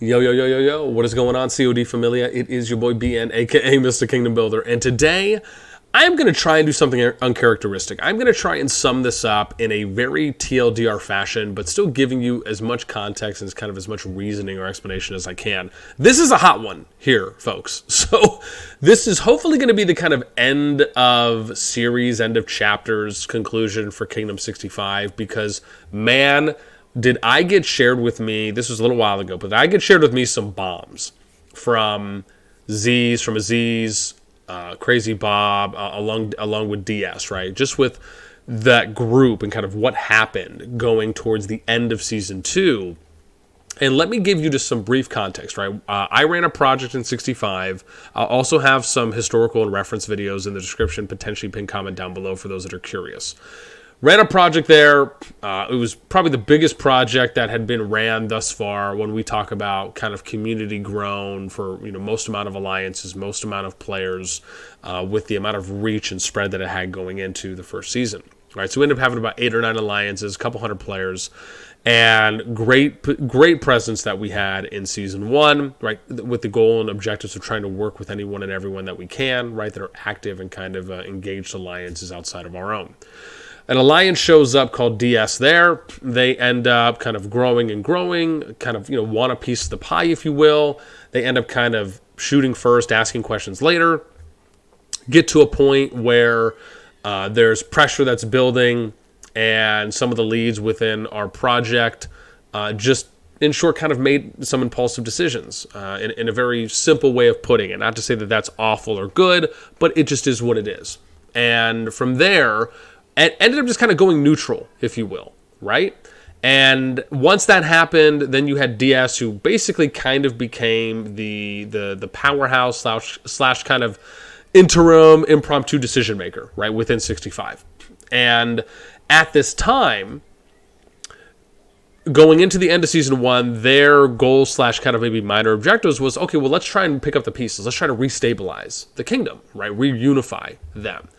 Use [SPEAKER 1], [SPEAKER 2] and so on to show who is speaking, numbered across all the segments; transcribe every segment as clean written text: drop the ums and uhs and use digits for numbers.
[SPEAKER 1] Yo, yo, yo, yo, yo. What is going on, CoD Familia? It is your boy BN, aka Mr. Kingdom Builder. And today, I'm going to try and do something uncharacteristic. I'm going to try and sum this up in a very TLDR fashion, but still giving you as much context and kind of as much reasoning or explanation as I can. This is a hot one here, folks. So this is hopefully going to be the kind of end of series, end of chapters conclusion for Kingdom 65, because, man, did I get shared with me, this was a little while ago, but I get shared with me some bombs from Aziz, crazybob, along with DS, right? Just with that group and kind of what happened going towards the end of Season 2. And let me give you just some brief context, right? I ran a project in 65. I'll also have some historical and reference videos in the description, potentially pinned comment down below for those that are curious. Ran a project there. It was probably the biggest project that had been ran thus far when we talk about kind of community grown for, most amount of alliances, most amount of players, with the amount of reach and spread that it had going into the first season. Right, so we ended up having about 8 or 9 alliances, a couple hundred players, and great presence that we had in Season 1, right, with the goal and objectives of trying to work with anyone and everyone that we can, right, that are active and kind of engaged alliances outside of our own. An alliance shows up called DS there. They end up kind of growing, kind of, want a piece of the pie, if you will. They end up kind of shooting first, asking questions later. Get to a point where there's pressure that's building, and some of the leads within our project just, in short, kind of made some impulsive decisions in a very simple way of putting it. Not to say that that's awful or good, but it just is what it is. And from there, it ended up just kind of going neutral, if you will, right? And once that happened, then you had DS, who basically kind of became the powerhouse slash kind of interim impromptu decision maker, right, within 65. And at this time, going into the end of Season 1, their goal slash kind of maybe minor objectives was, okay, well, let's try and pick up the pieces. Let's try to restabilize the kingdom, right? Reunify them.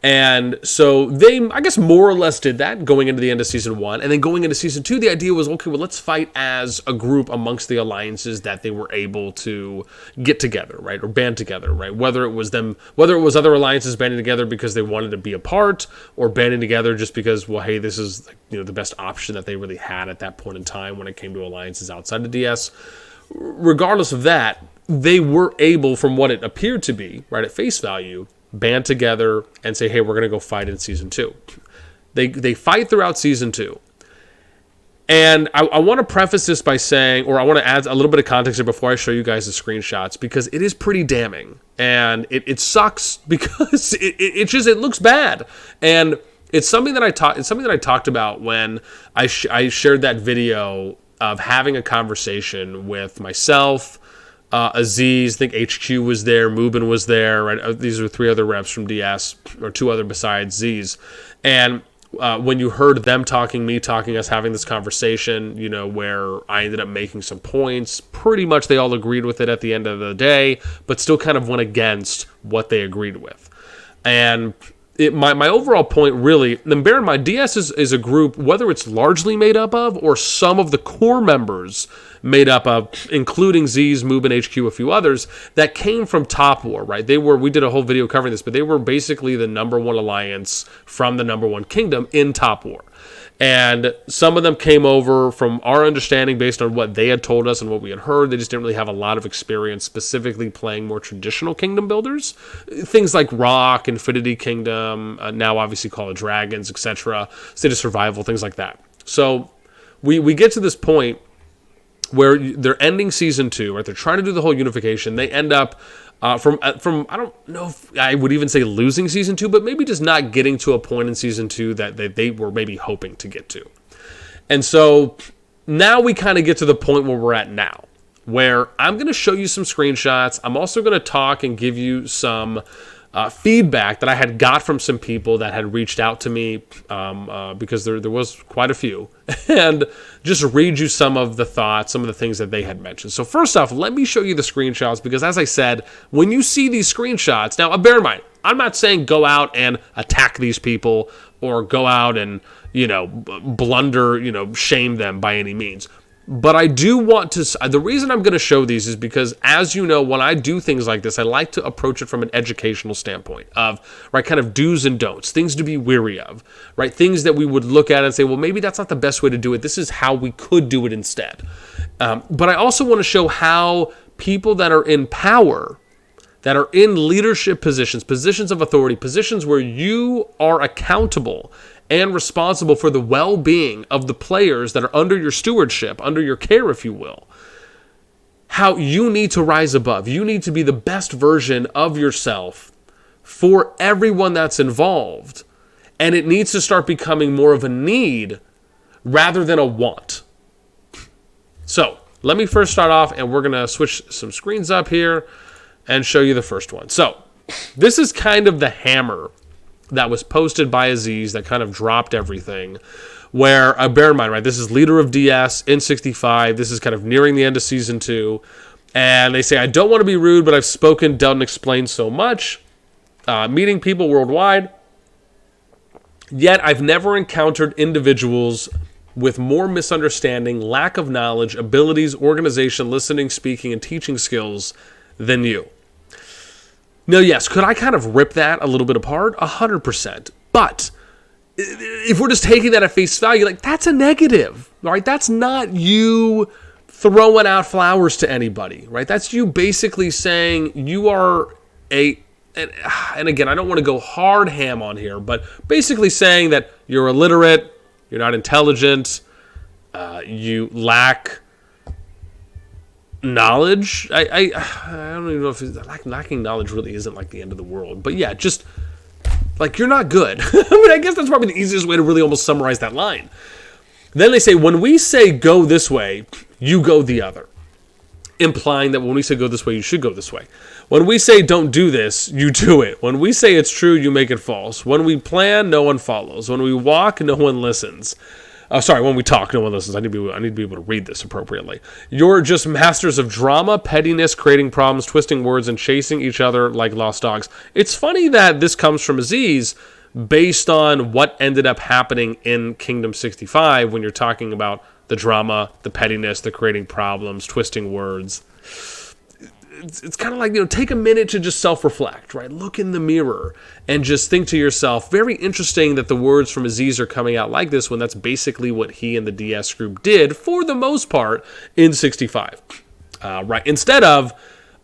[SPEAKER 1] And so they, I guess, more or less did that going into the end of Season 1. And then going into Season 2, the idea was, okay, well, let's fight as a group amongst the alliances that they were able to get together, right? Or band together, right? Whether it was other alliances banding together because they wanted to be apart, or banding together just because, well, hey, this is, the best option that they really had at that point in time when it came to alliances outside of DS. Regardless of that, they were able, from what it appeared to be, right, at face value, band together and say, hey, we're going to go fight in Season 2. They fight throughout Season 2. And I want to preface this by saying, or I want to add a little bit of context here before I show you guys the screenshots, because it is pretty damning. And it sucks because it looks bad. And it's something that I talked about when I shared that video of having a conversation with myself, Aziz, I think HQ was there, Mubin was there, right? These are 3 other reps from DS, or 2 other besides Z's. And when you heard them talking, me talking, us having this conversation, where I ended up making some points, pretty much they all agreed with it at the end of the day, but still kind of went against what they agreed with. And my overall point, really, then bear in mind, DS is a group, whether it's largely made up of or some of the core members made up of, including Z's, Mubin, HQ, a few others, that came from Top War, right? We did a whole video covering this, but they were basically the number 1 alliance from the number 1 kingdom in Top War. And some of them came over, from our understanding, based on what they had told us and what we had heard. They just didn't really have a lot of experience specifically playing more traditional kingdom builders. Things like Rock, Infinity Kingdom, now obviously Call of Dragons, etc., State of Survival, things like that. So we get to this point where they're ending Season 2, right? They're trying to do the whole unification. They end up from I don't know if I would even say losing Season 2, but maybe just not getting to a point in Season 2 that they were maybe hoping to get to. And so now we kind of get to the point where we're at now, where I'm going to show you some screenshots. I'm also going to talk and give you some feedback that I had got from some people that had reached out to me, because there was quite a few, and just read you some of the thoughts, some of the things that they had mentioned. So first off, let me show you the screenshots, because as I said, when you see these screenshots, now bear in mind, I'm not saying go out and attack these people or go out and, blunder, shame them by any means. But I do want to, the reason I'm going to show these is because, as you know, when I do things like this, I like to approach it from an educational standpoint of, right, kind of do's and don'ts, things to be wary of, right, things that we would look at and say, well, maybe that's not the best way to do it. This is how we could do it instead. But I also want to show how people that are in power, that are in leadership positions, positions of authority, positions where you are accountable and responsible for the well-being of the players that are under your stewardship, under your care, if you will, how you need to rise above. You need to be the best version of yourself for everyone that's involved. And it needs to start becoming more of a need rather than a want. So let me first start off, and we're going to switch some screens up here and show you the first one. So this is kind of the hammer that was posted by Aziz that kind of dropped everything, where, bear in mind, right, this is leader of DS, N65, this is kind of nearing the end of Season 2, and they say, I don't want to be rude, but I've spoken, dealt, and explained so much, meeting people worldwide, yet I've never encountered individuals with more misunderstanding, lack of knowledge, abilities, organization, listening, speaking, and teaching skills than you. Now, yes, could I kind of rip that a little bit apart? 100%. But if we're just taking that at face value, like, that's a negative, right? That's not you throwing out flowers to anybody, right? That's you basically saying you are and again, I don't want to go hard ham on here, but basically saying that you're illiterate, you're not intelligent, you lack knowledge. I don't even know if lacking knowledge really isn't like the end of the world, but yeah, just like you're not good. I mean, I guess that's probably the easiest way to really almost summarize that line. Then they say, when we say go this way, you go the other, implying that when we say go this way, you should go this way. When we say don't do this, you do it. When we say it's true, you make it false. When we plan, no one follows. When we walk, no one listens. When we talk, no one listens. I need to be able to read this appropriately. You're just masters of drama, pettiness, creating problems, twisting words, and chasing each other like lost dogs. It's funny that this comes from Aziz based on what ended up happening in Kingdom 65 when you're talking about the drama, the pettiness, the creating problems, twisting words. It's kind of like, take a minute to just self-reflect, right? Look in the mirror and just think to yourself, very interesting that the words from Aziz are coming out like this when that's basically what he and the DS group did for the most part in 65, right? Instead of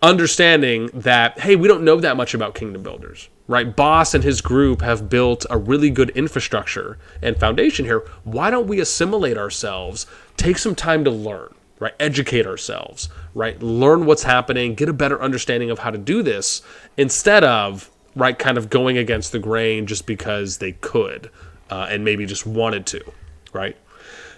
[SPEAKER 1] understanding that, hey, we don't know that much about Kingdom Builders, right? Boss and his group have built a really good infrastructure and foundation here. Why don't we assimilate ourselves, take some time to learn, right? Educate ourselves, right? Learn what's happening, get a better understanding of how to do this instead of, right, kind of going against the grain just because they could and maybe just wanted to, right?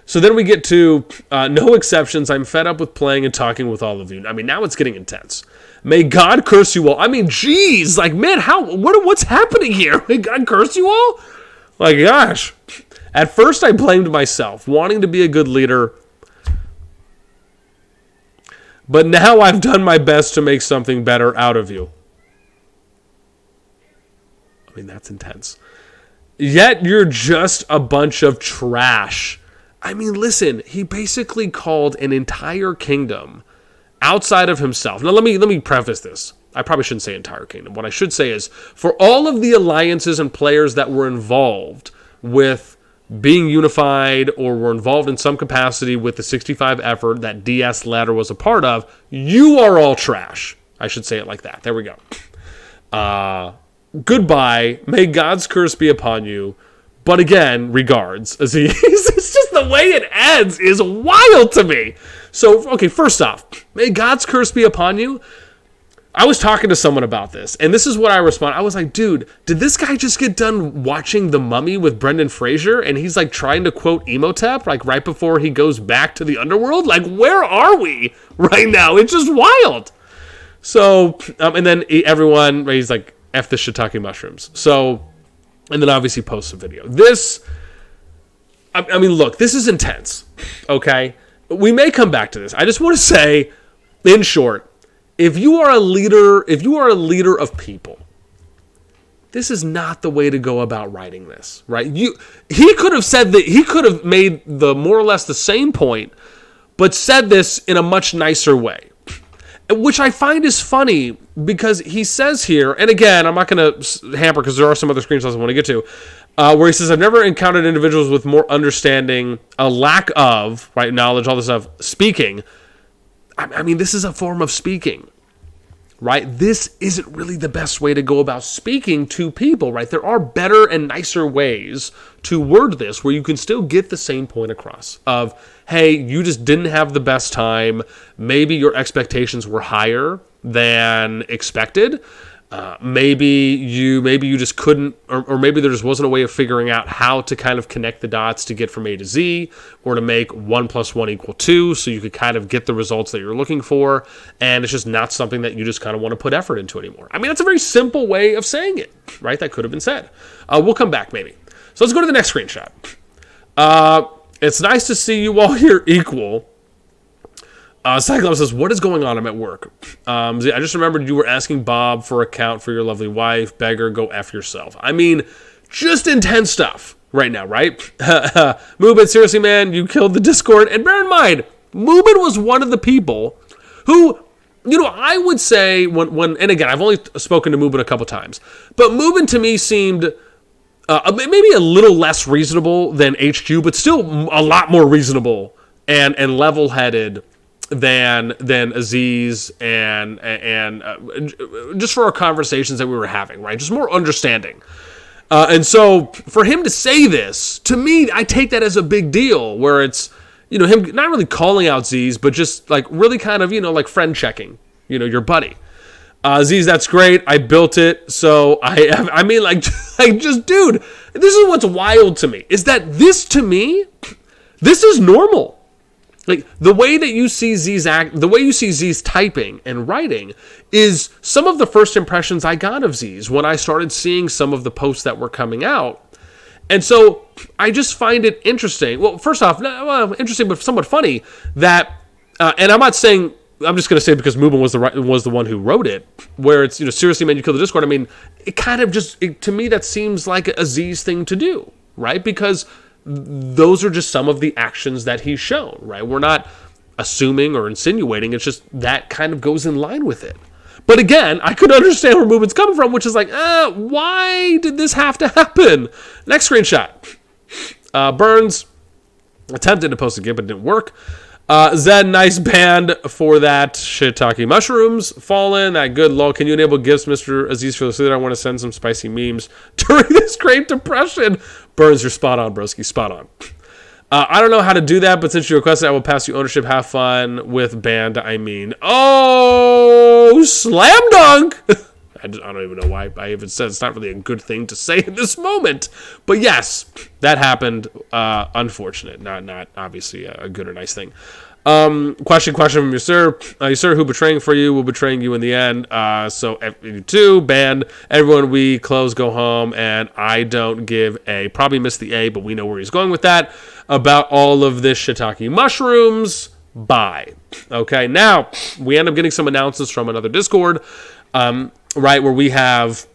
[SPEAKER 1] So then we get to no exceptions. I'm fed up with playing and talking with all of you. I mean, now it's getting intense. May God curse you all. I mean, geez, like, man, what's happening here? May God curse you all? My gosh. At first, I blamed myself, wanting to be a good leader. But now I've done my best to make something better out of you. I mean, that's intense. Yet you're just a bunch of trash. I mean, listen, he basically called an entire kingdom outside of himself. Now, let me preface this. I probably shouldn't say entire kingdom. What I should say is, for all of the alliances and players that were involved with being unified or were involved in some capacity with the 65 effort that DS led or was a part of, you are all trash. I should say it like that. There we go. Goodbye. May God's curse be upon you. But again, regards. Aziz. It's just the way it ends is wild to me. So, okay, first off, may God's curse be upon you. I was talking to someone about this, and this is what I responded. I was like, dude, did this guy just get done watching The Mummy with Brendan Fraser, and he's like trying to quote Imhotep, like right before he goes back to the underworld? Like, where are we right now? It's just wild. So, and then everyone, right, he's like, F the shiitake mushrooms. So, and then obviously posts a video. This, I mean, look, this is intense, okay? We may come back to this. I just want to say, in short, if you are a leader of people, this is not the way to go about writing this, right? He could have said that, he could have made the more or less the same point but said this in a much nicer way, which I find is funny because he says here, and again, I'm not going to hamper because there are some other screenshots I want to get to, where he says, I've never encountered individuals with more understanding, a lack of, right, knowledge, all this stuff, speaking. I mean, this is a form of speaking, right? This isn't really the best way to go about speaking to people, right? There are better and nicer ways to word this where you can still get the same point across of, hey, you just didn't have the best time. Maybe your expectations were higher than expected. Maybe you just couldn't, or maybe there just wasn't a way of figuring out how to kind of connect the dots to get from A to Z, or to make 1 + 1 = 2, so you could kind of get the results that you're looking for, and it's just not something that you just kind of want to put effort into anymore. I mean, that's a very simple way of saying it, right? That could have been said. We'll come back maybe. So let's go to the next screenshot. It's nice to see you all here equal. Cyclops says, what is going on? I'm at work. I just remembered you were asking Bob for a count for your lovely wife. Beggar, go F yourself. I mean, just intense stuff right now, right? Moobin, seriously, man, you killed the Discord. And bear in mind, Moobin was one of the people who, I would say when and again, I've only spoken to Moobin a couple times, but Moobin to me seemed maybe a little less reasonable than HQ, but still a lot more reasonable and level-headed than Aziz and just for our conversations that we were having, right? Just more understanding. And so for him to say this, to me, I take that as a big deal, where it's, him not really calling out Aziz, but just like really kind of, like friend checking, your buddy. Aziz, that's great. I built it. So I mean, just, dude, this is what's wild to me, is that to me, this is normal. Like, the way that you see Z's typing and writing is some of the first impressions I got of Z's when I started seeing some of the posts that were coming out. And so I just find it interesting. Well, first off, interesting but somewhat funny that, and I'm not saying, I'm just going to say because Moobin was the one who wrote it, where it's, seriously, man, you killed the Discord. I mean, it kind of just, to me, that seems like a Z's thing to do, right? Because those are just some of the actions that he's shown, right? We're not assuming or insinuating. It's just that kind of goes in line with it. But again, I could understand where Movement's coming from, which is like, why did this have to happen? Next screenshot. Burns attempted to post a GIF, but it didn't work. Zed, nice band for that shiitake mushrooms. Fallen, that good lol. Can you enable gifts, Mr. Aziz, for the leader? I want to send some spicy memes during this Great Depression. Burns, you're spot on, broski, spot on. I don't know how to do that, but since you requested, I will pass you ownership. Have fun with band, Oh, slam dunk! I don't even know why I even said it's not really a good thing to say in this moment. But yes, that happened. Unfortunate. Not obviously a good or nice thing. Question from you, sir. You, sir, who betraying for you will betraying you in the end. So you too, band. Everyone, we close, go home, and I don't give a. Probably missed the A, but we know where he's going with that. About all of this shiitake mushrooms. Bye. Okay, now we end up getting some announcements from another Discord. Right, where we have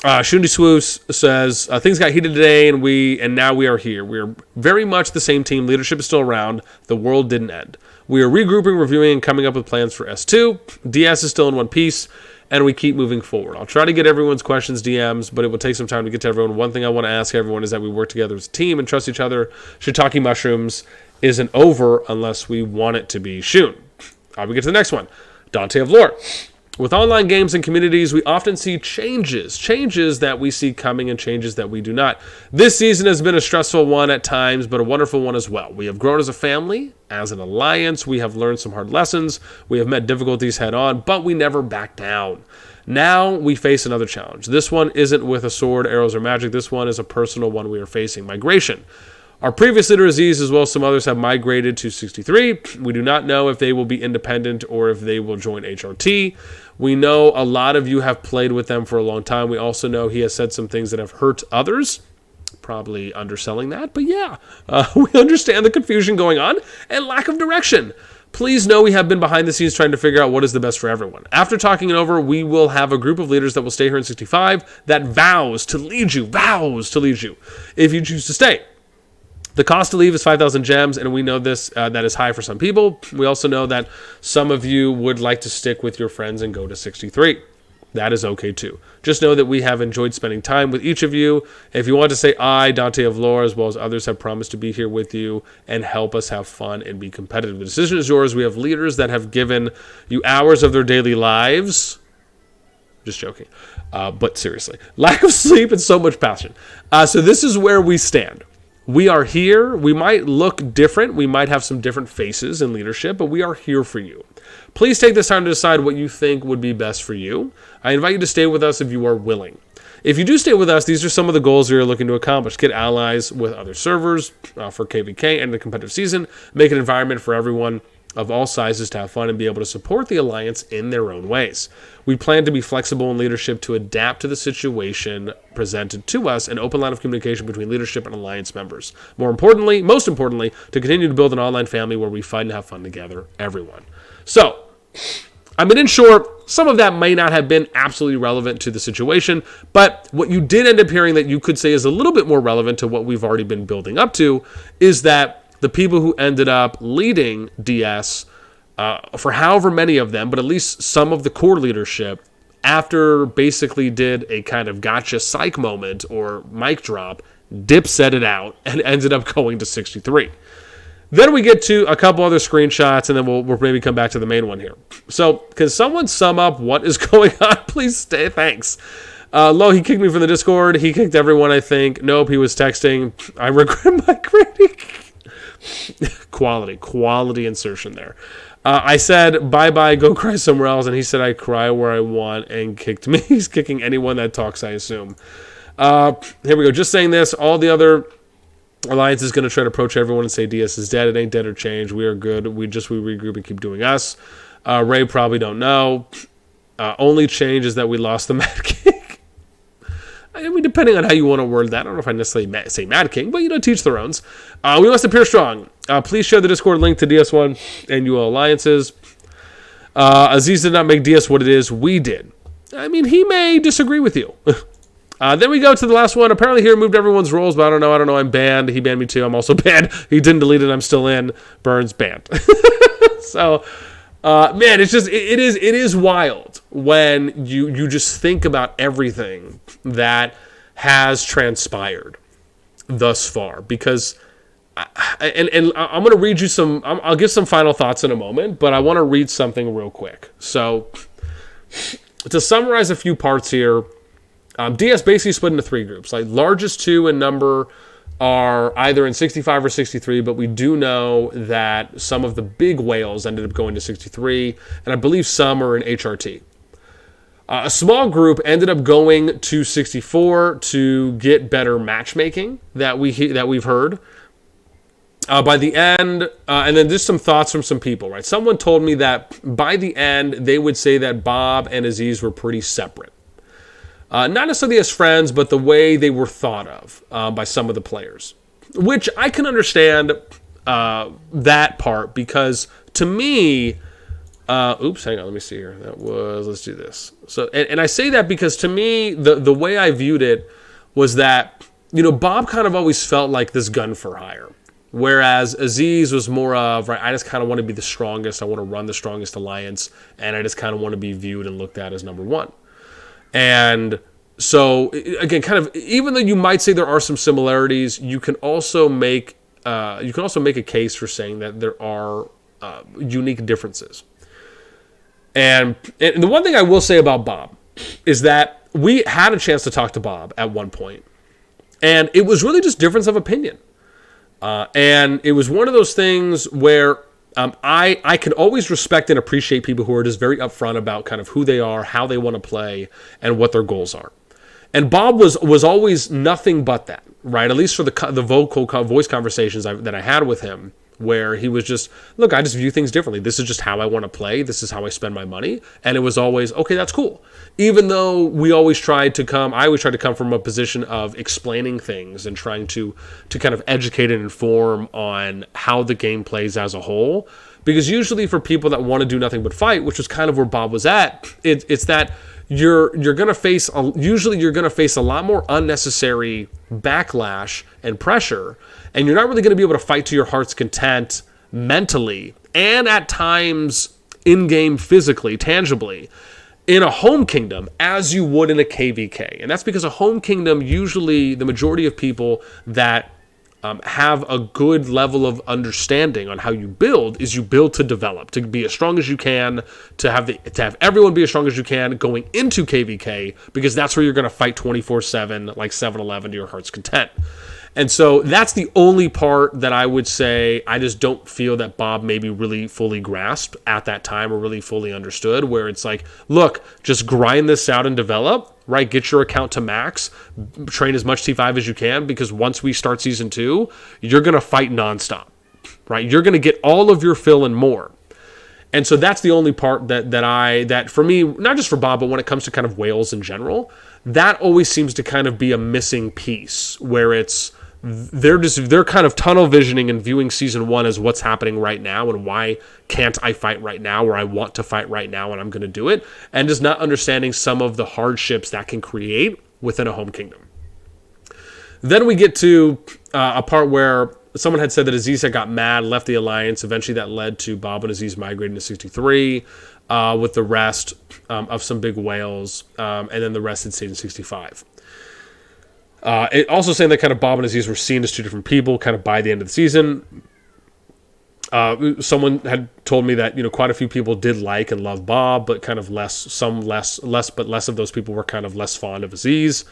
[SPEAKER 1] Shundi Swoos says, things got heated today, and now we are here. We are very much the same team. Leadership is still around. The world didn't end. We are regrouping, reviewing, and coming up with plans for S2. DS is still in one piece, and we keep moving forward. I'll try to get everyone's questions, DMs, but it will take some time to get to everyone. One thing I want to ask everyone is that we work together as a team and trust each other. Shiitake mushrooms isn't over unless we want it to be. Shun. We get to the next one. Dante of Lore. With online games and communities, we often see changes that we see coming and changes that we do not. This season has been a stressful one at times, but a wonderful one as well. We have grown as a family, as an alliance. We have learned some hard lessons. We have met difficulties head on, but we never back down. Now we face another challenge. This one isn't with a sword, arrows, or magic. This one is a personal one we are facing. Migration. Our previous leader, Aziz, as well as some others, have migrated to 63. We do not know if they will be independent or if they will join HRT. We know a lot of you have played with them for a long time. We also know he has said some things that have hurt others. Probably underselling that, but yeah. We understand the confusion going on and lack of direction. Please know we have been behind the scenes trying to figure out what is the best for everyone. After talking it over, we will have a group of leaders that will stay here in 65 that vows to lead you if you choose to stay. The cost to leave is 5,000 gems, and we know this that is high for some people. We also know that some of you would like to stick with your friends and go to 63. That is okay too. Just know that we have enjoyed spending time with each of you. If you want to say I, Dante of Lore, as well as others, have promised to be here with you and help us have fun and be competitive. The decision is yours. We have leaders that have given you hours of their daily lives. Just joking. But seriously. Lack of sleep and so much passion. So this is where we stand. We are here. We might look different. We might have some different faces in leadership, but we are here for you. Please take this time to decide what you think would be best for you. I invite you to stay with us if you are willing. If you do stay with us, these are some of the goals we are looking to accomplish. Get allies with other servers for KVK and the competitive season. Make an environment for everyone of all sizes to have fun and be able to support the Alliance in their own ways. We plan to be flexible in leadership to adapt to the situation presented to us, an open line of communication between leadership and Alliance members. Most importantly, to continue to build an online family where we fight and have fun together, everyone. So, in short, some of that may not have been absolutely relevant to the situation, but what you did end up hearing that you could say is a little bit more relevant to what we've already been building up to is that the people who ended up leading DS, for however many of them, but at least some of the core leadership, after basically did a kind of gotcha psych moment or mic drop, dipset it out and ended up going to 63. Then we get to a couple other screenshots, and then we'll maybe come back to the main one here. So, can someone sum up what is going on? Please stay. Thanks. Lo, he kicked me from the Discord. He kicked everyone, I think. Nope, he was texting. I regret my grading. Quality insertion there. I said, bye-bye, go cry somewhere else, and he said, I cry where I want, and kicked me. He's kicking anyone that talks, I assume. Here we go. Just saying this, all the other Alliance is going to try to approach everyone and say DS is dead. It ain't dead or changed. We are good. We regroup and keep doing us. Ray probably don't know. Only change is that we lost the Mad King. I mean, depending on how you want to word that. I don't know if I necessarily say Mad King, but, teach their own. We must appear strong. Please share the Discord link to DS1 and UL Alliances. Aziz did not make DS what it is. We did. I mean, he may disagree with you. Then we go to the last one. Apparently he removed everyone's roles, but I don't know. I'm banned. He banned me too. I'm also banned. He didn't delete it. I'm still in. Burns banned. So, man, it's just, it is wild when you just think about everything that has transpired thus far. Because, and I'm going to read you I'll give some final thoughts in a moment, but I want to read something real quick. So, to summarize a few parts here, DS basically split into three groups. Like, largest two in number are either in 65 or 63, but we do know that some of the big whales ended up going to 63, and I believe some are in HRT. A small group ended up going to 64 to get better matchmaking that we've heard. By the end, and then just some thoughts from some people, right? Someone told me that by the end, they would say that Bob and Aziz were pretty separate. Not necessarily as friends, but the way they were thought of by some of the players. Which I can understand that part, because to me... oops, hang on, let me see here. Let's do this. So, and I say that because to me, the way I viewed it was that, Bob kind of always felt like this gun for hire. Whereas Aziz was more of, right, I just kind of want to be the strongest. I want to run the strongest alliance. And I just kind of want to be viewed and looked at as number one. And so, again, kind of, even though you might say there are some similarities, you can also make a case for saying that there are unique differences. And the one thing I will say about Bob is that we had a chance to talk to Bob at one point, and it was really just difference of opinion. And it was one of those things where I can always respect and appreciate people who are just very upfront about kind of who they are, how they want to play, and what their goals are. And Bob was always nothing but that, right? At least for the voice conversations that I had with him, where he was just, look, I just view things differently. This is just how I want to play. This is how I spend my money. And it was always, okay, that's cool. Even though I always tried to come from a position of explaining things and trying to kind of educate and inform on how the game plays as a whole. Because usually for people that want to do nothing but fight, which was kind of where Bob was at, it's that you're going to face a lot more unnecessary backlash and pressure, and you're not really going to be able to fight to your heart's content mentally and at times in-game physically, tangibly, in a home kingdom as you would in a KVK. And that's because a home kingdom, usually the majority of people that have a good level of understanding on how you build is you build to develop, to be as strong as you can, to have everyone be as strong as you can going into KVK, because that's where you're going to fight 24/7 like 7-Eleven to your heart's content. And so that's the only part that I would say I just don't feel that Bob maybe really fully grasped at that time or really fully understood, where it's like, look, just grind this out and develop, right? Get your account to max, train as much T5 as you can, because once we start season 2, you're going to fight nonstop, right? You're going to get all of your fill and more. And so that's the only part that for me, not just for Bob, but when it comes to kind of whales in general, that always seems to kind of be a missing piece, where they're kind of tunnel visioning and viewing season 1 as what's happening right now and why can't I fight right now, or I want to fight right now and I'm going to do it, and just not understanding some of the hardships that can create within a home kingdom. Then we get to a part where someone had said that Aziz had got mad, left the alliance. Eventually that led to Bob and Aziz migrating to 63 with the rest of some big whales, and then the rest had stayed in 65. It also saying that kind of Bob and Aziz were seen as two different people kind of by the end of the season. Someone had told me that, quite a few people did like and love Bob, but kind of less of those people were kind of less fond of Aziz.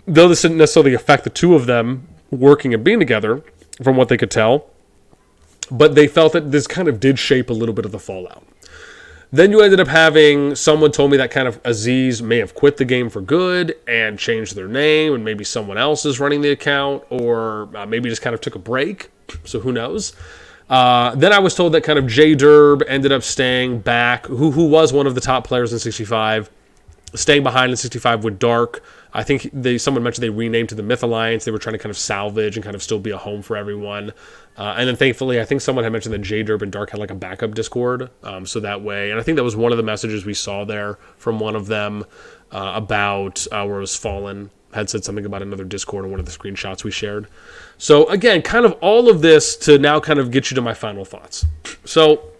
[SPEAKER 1] Though this didn't necessarily affect the two of them working and being together, from what they could tell. But they felt that this kind of did shape a little bit of the fallout. Then you ended up having, someone told me that kind of Aziz may have quit the game for good and changed their name, and maybe someone else is running the account, or maybe just kind of took a break. So who knows? Then I was told that kind of J Derb ended up staying back, who was one of the top players in 65, staying behind in 65 with Dark. I think someone mentioned they renamed to the Myth Alliance. They were trying to kind of salvage and kind of still be a home for everyone. And then thankfully, I think someone had mentioned that J-Derb and Dark had like a backup Discord. So that way, and I think that was one of the messages we saw there from one of them about where it was Fallen had said something about another Discord in one of the screenshots we shared. So again, kind of all of this to now kind of get you to my final thoughts. So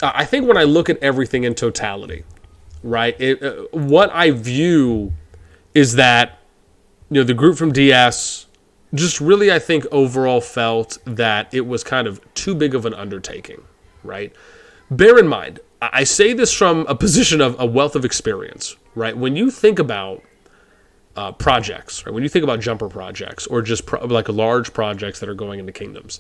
[SPEAKER 1] I think when I look at everything in totality, right, what I view is that, the group from DS just really, I think, overall felt that it was kind of too big of an undertaking, right? Bear in mind, I say this from a position of a wealth of experience, right? When you think about projects, right? When you think about jumper projects or just like large projects that are going into kingdoms,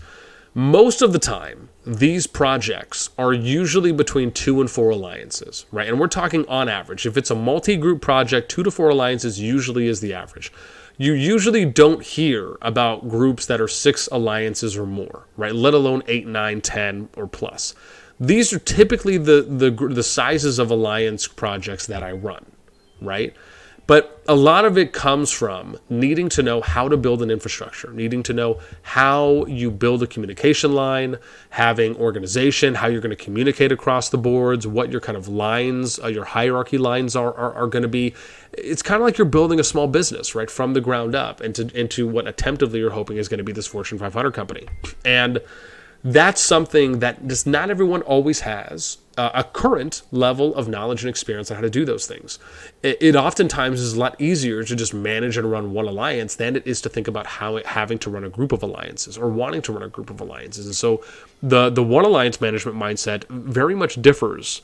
[SPEAKER 1] most of the time, these projects are usually between 2 and 4 alliances, right? And we're talking on average. If it's a multi-group project, 2 to 4 alliances usually is the average. You usually don't hear about groups that are 6 alliances or more, right? Let alone 8, 9, 10, or plus. These are typically the sizes of alliance projects that I run, right? But a lot of it comes from needing to know how to build an infrastructure, needing to know how you build a communication line, having organization, how you're going to communicate across the boards, what your kind of lines, your hierarchy lines are going to be. It's kind of like you're building a small business, right, from the ground up into what attemptively you're hoping is going to be this Fortune 500 company. And that's something that just not everyone always has a current level of knowledge and experience on how to do those things. It oftentimes is a lot easier to just manage and run one alliance than it is to think about having to run a group of alliances or wanting to run a group of alliances. And so the one alliance management mindset very much differs.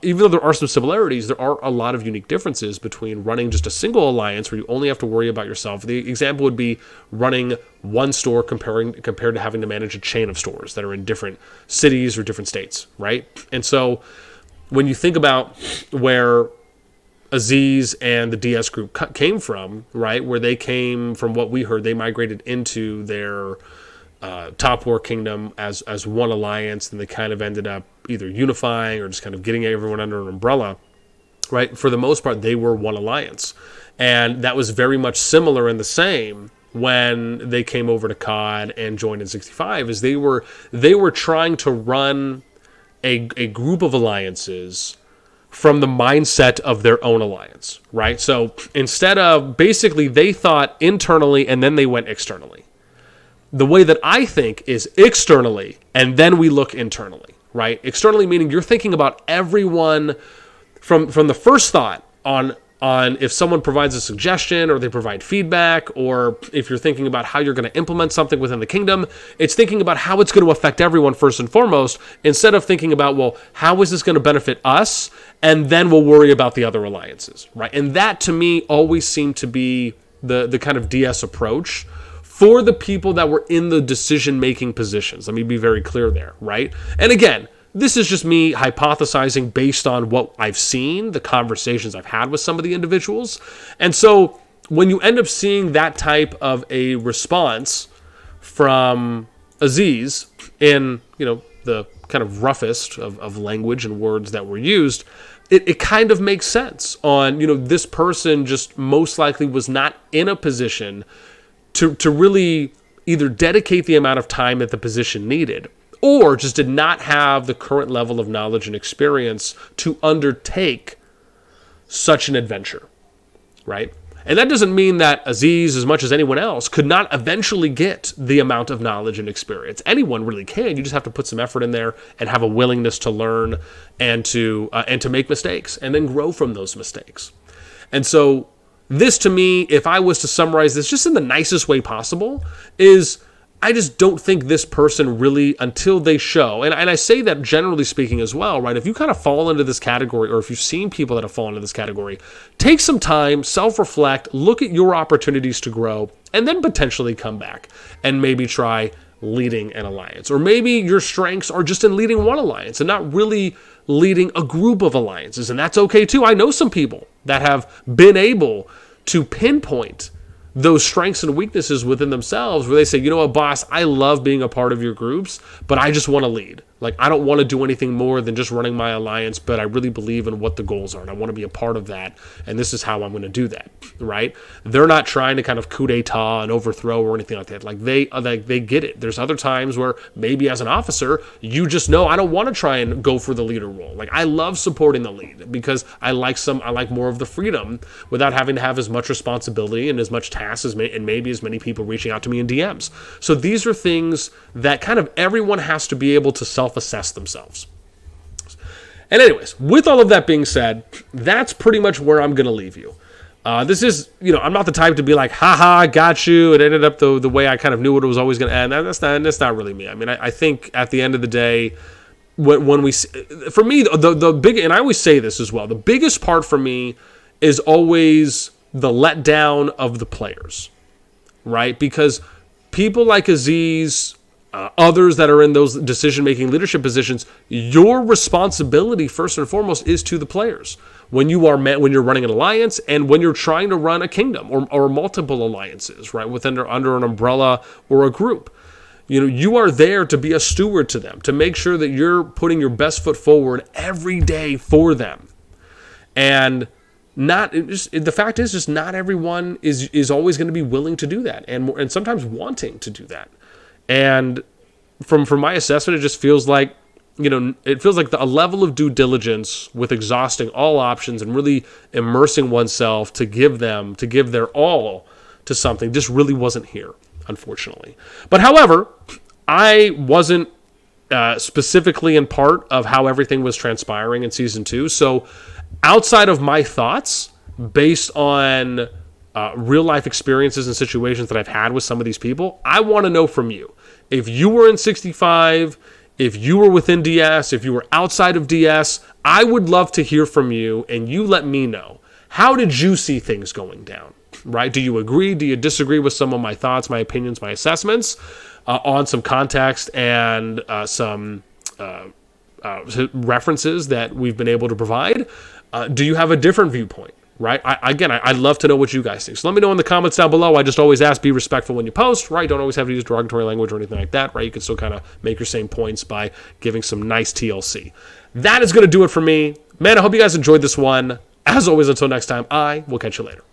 [SPEAKER 1] Even though there are some similarities, there are a lot of unique differences between running just a single alliance where you only have to worry about yourself. The example would be running one store compared to having to manage a chain of stores that are in different cities or different states, right? And so when you think about where Aziz and the DS group came from, right, where they came from, what we heard, they migrated into their Top War Kingdom as one alliance, and they kind of ended up either unifying or just kind of getting everyone under an umbrella, right? For the most part, they were one alliance. And that was very much similar and the same when they came over to COD and joined in 65, is they were trying to run a group of alliances from the mindset of their own alliance, right? So instead of, basically they thought internally and then they went externally. The way that I think is externally and then we look internally, right? Externally meaning you're thinking about everyone from the first thought on if someone provides a suggestion or they provide feedback, or if you're thinking about how you're going to implement something within the kingdom, it's thinking about how it's going to affect everyone first and foremost, instead of thinking about, well, how is this going to benefit us? And then we'll worry about the other alliances, right? And that to me always seemed to be the kind of DS approach for the people that were in the decision-making positions. Let me be very clear there, right? And again, this is just me hypothesizing based on what I've seen, the conversations I've had with some of the individuals. And so when you end up seeing that type of a response from Aziz in, the kind of roughest of language and words that were used, it kind of makes sense on, this person just most likely was not in a position to really either dedicate the amount of time that the position needed, or just did not have the current level of knowledge and experience to undertake such an adventure, right? And that doesn't mean that Aziz, as much as anyone else, could not eventually get the amount of knowledge and experience. Anyone really can. You just have to put some effort in there and have a willingness to learn and to make mistakes and then grow from those mistakes. And so this, to me, if I was to summarize this just in the nicest way possible, is I just don't think this person really, until they show, and I say that generally speaking as well, right? If you kind of fall into this category, or if you've seen people that have fallen into this category, take some time, self-reflect, look at your opportunities to grow, and then potentially come back and maybe try leading an alliance. Or maybe your strengths are just in leading one alliance and not really leading a group of alliances, and that's okay too. I know some people that have been able to pinpoint those strengths and weaknesses within themselves, where they say, you know what, boss, I love being a part of your groups, but I just want to lead. Like, I don't want to do anything more than just running my alliance, but I really believe in what the goals are, and I want to be a part of that, and this is how I'm going to do that, right? They're not trying to kind of coup d'etat and overthrow or anything like that. Like, they get it. There's other times where maybe as an officer, you just know, I don't want to try and go for the leader role. Like, I love supporting the lead because I like more of the freedom without having to have as much responsibility and as much tasks and maybe as many people reaching out to me in DMs. So these are things that kind of everyone has to be able to self-assess themselves. And anyways, with all of that being said, that's pretty much where I'm going to leave you. This is, I'm not the type to be like, haha, got you. It ended up the way I kind of knew it was always going to end. That's not really me. I mean, I think at the end of the day, when we, for me, the big, and I always say this as well, the biggest part for me is always the letdown of the players, right? Because people like Aziz, others that are in those decision-making leadership positions, your responsibility first and foremost is to the players. When you're running an alliance and when you're trying to run a kingdom or multiple alliances, right, under an umbrella or a group, you are there to be a steward to them, to make sure that you're putting your best foot forward every day for them. And the fact is, just not everyone is always going to be willing to do that, and sometimes wanting to do that. And from my assessment, it just feels like, a level of due diligence with exhausting all options and really immersing oneself to give their all to something just really wasn't here, unfortunately. But however, I wasn't specifically in part of how everything was transpiring in Season 2, so outside of my thoughts, based on real-life experiences and situations that I've had with some of these people, I want to know from you. If you were in 65, if you were within DS, if you were outside of DS, I would love to hear from you, and you let me know. How did you see things going down, right? Do you agree? Do you disagree with some of my thoughts, my opinions, my assessments on some context and some references that we've been able to provide? Do you have a different viewpoint, right? I'd love to know what you guys think. So let me know in the comments down below. I just always ask, be respectful when you post, right? Don't always have to use derogatory language or anything like that, right? You can still kind of make your same points by giving some nice TLC. That is going to do it for me. Man, I hope you guys enjoyed this one. As always, until next time, I will catch you later.